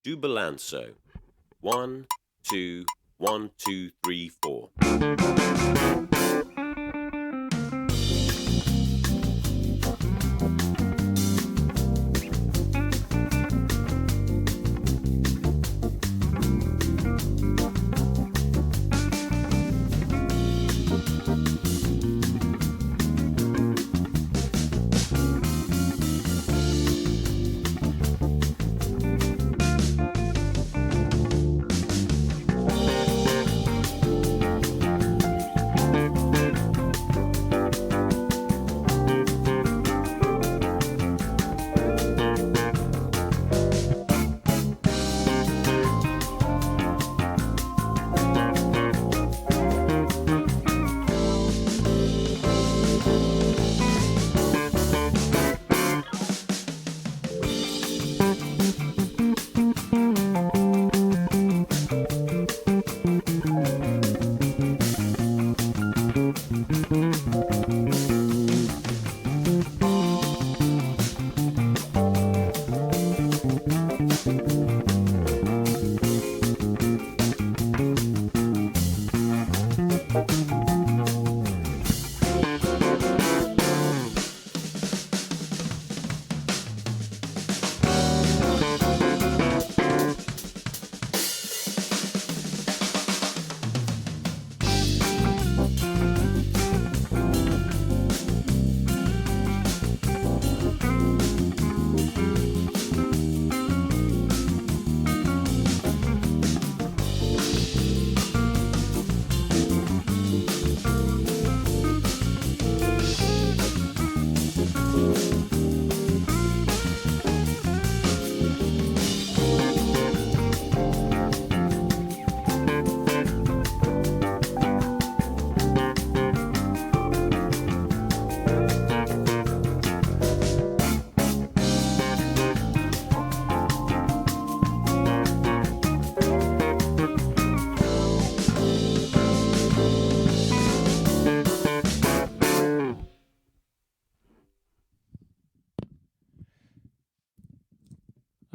do Balanco. 1, 2, 1, 2, 3, 4.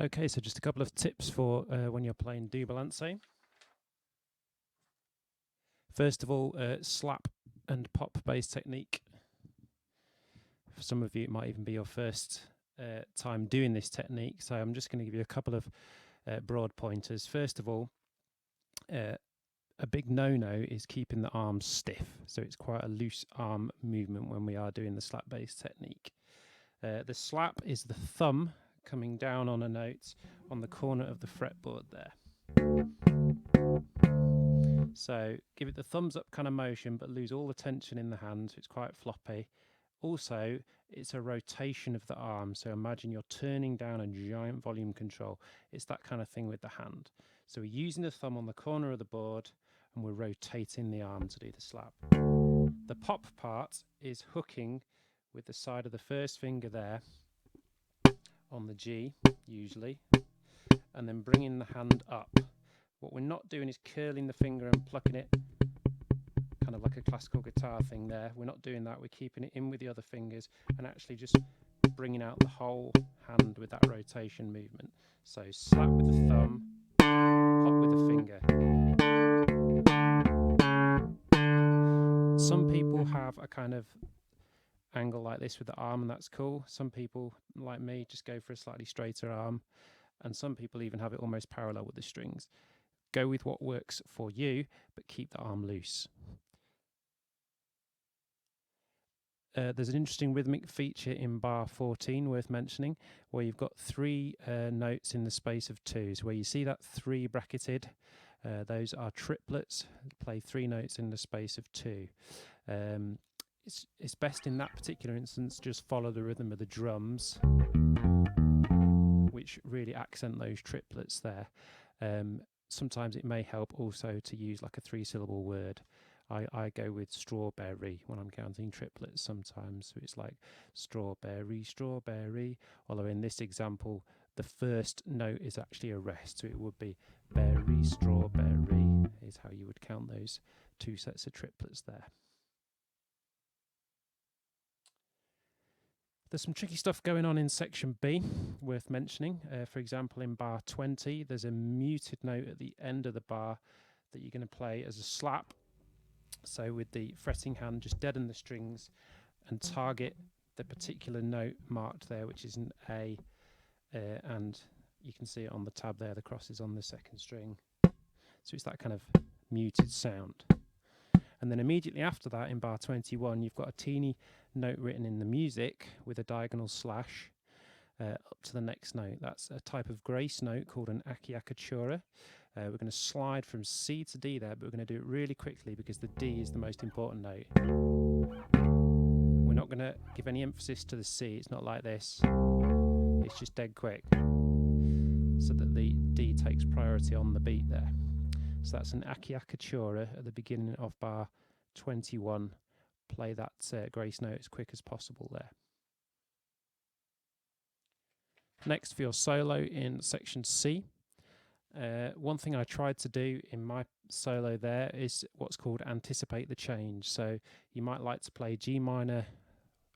Okay, so just a couple of tips for when you're playing do Balanco. First of all, slap and pop bass technique. For some of you, it might even be your first time doing this technique, so I'm just going to give you a couple of broad pointers. First of all, a big no-no is keeping the arms stiff, so it's quite a loose arm movement when we are doing the slap bass technique. The slap is the thumb coming down on a note on the corner of the fretboard there. So give it the thumbs up kind of motion, but lose all the tension in the hand, so it's quite floppy. Also, it's a rotation of the arm, so imagine you're turning down a giant volume control. It's that kind of thing with the hand. So we're using the thumb on the corner of the board and we're rotating the arm to do the slap. The pop part is hooking with the side of the first finger there on the G, usually, and then bringing the hand up. What we're not doing is curling the finger and plucking it, kind of like a classical guitar thing there. We're not doing that. We're keeping it in with the other fingers and actually just bringing out the whole hand with that rotation movement. So slap with the thumb, pop with the finger. Some people have a kind of angle like this with the arm, and that's cool. Some people, like me, just go for a slightly straighter arm, and some people even have it almost parallel with the strings. Go with what works for you, but keep the arm loose. There's an interesting rhythmic feature in bar 14 worth mentioning, where you've got 3 notes in the space of 2. So where you see that 3 bracketed, those are triplets. Play 3 notes in the space of 2. It's best in that particular instance just follow the rhythm of the drums, which really accent those triplets there. Sometimes it may help also to use like a 3-syllable word. I go with strawberry when I'm counting triplets sometimes, so it's like strawberry, strawberry, although in this example the first note is actually a rest, so it would be berry, strawberry is how you would count those 2 sets of triplets there. There's some tricky stuff going on in section B worth mentioning. For example, in bar 20, there's a muted note at the end of the bar that you're going to play as a slap. So with the fretting hand, just deaden the strings and target the particular note marked there, which is an A, and you can see it on the tab there, the cross is on the second string. So it's that kind of muted sound. And then immediately after that, in bar 21, you've got a teeny note written in the music with a diagonal slash up to the next note. That's a type of grace note called an acciaccatura. We're going to slide from C to D there, but we're going to do it really quickly because the D is the most important note. We're not going to give any emphasis to the C. It's not like this. It's just dead quick, so that the D takes priority on the beat there. So that's an acciaccatura at the beginning of bar 21. Play that grace note as quick as possible there. Next, for your solo in section C, one thing I tried to do in my solo there is what's called anticipate the change. So you might like to play G minor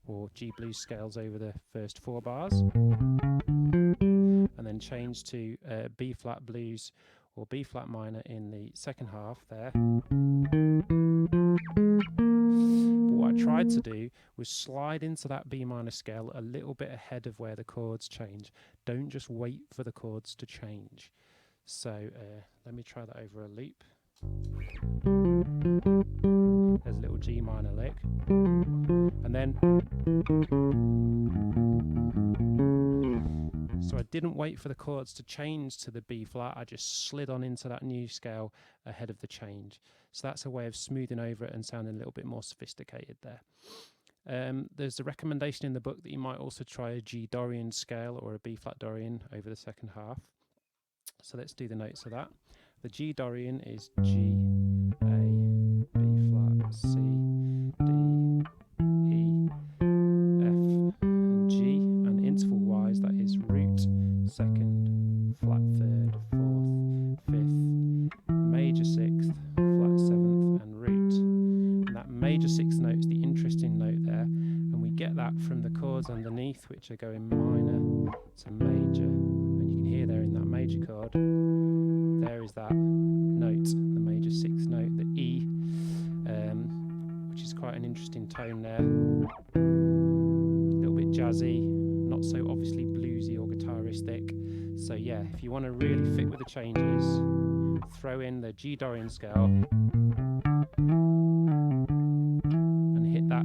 or G blues scales over the first 4 bars, and then change to B flat blues or B flat minor in the second half there. But what I tried to do was slide into that B minor scale a little bit ahead of where the chords change. Don't just wait for the chords to change. So let me try that over a loop. There's a little G minor lick, and then so I didn't wait for the chords to change to the B flat, I just slid on into that new scale ahead of the change. So that's a way of smoothing over it and sounding a little bit more sophisticated there. There's a recommendation in the book that you might also try a G Dorian scale or a B flat Dorian over the second half. So let's do the notes of that. The G Dorian is G, A, B flat, C, D, E, F, and G, and interval wise that is root, second, flat third, fourth, fifth, major sixth, flat seventh, and root. And that major sixth note is the interesting note there, and we get that from the chords underneath, which are going minor to major, and you can hear there in that major chord, there is that note, the major sixth note, the E, which is quite an interesting tone there. A little bit jazzy, not so obviously bluesy or guitaristic. So yeah, if you want to really fit with the changes, throw in the G Dorian scale and hit that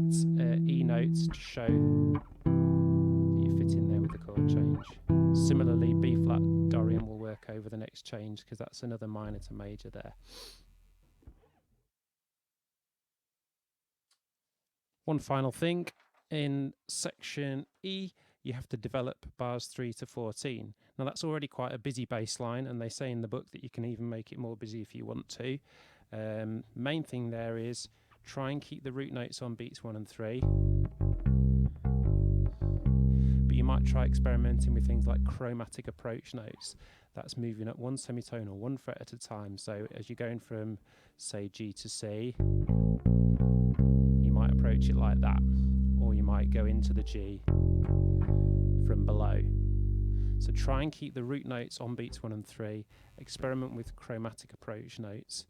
E note to show that you fit in there with the chord change. Similarly, B flat Dorian will work over the next change because that's another minor to major there. One final thing, in section E, you have to develop bars 3 to 14. Now that's already quite a busy bass line, and they say in the book that you can even make it more busy if you want to. Main thing there is try and keep the root notes on beats 1 and 3. But you might try experimenting with things like chromatic approach notes. That's moving up one semitone or one fret at a time. So as you're going from, say, G to C, you might approach it like that, or you might go into the G from below. So try and keep the root notes on beats 1 and 3, experiment with chromatic approach notes,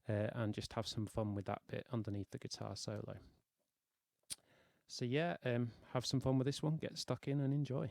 and just have some fun with that bit underneath the guitar solo. So yeah, have some fun with this one, get stuck in and enjoy.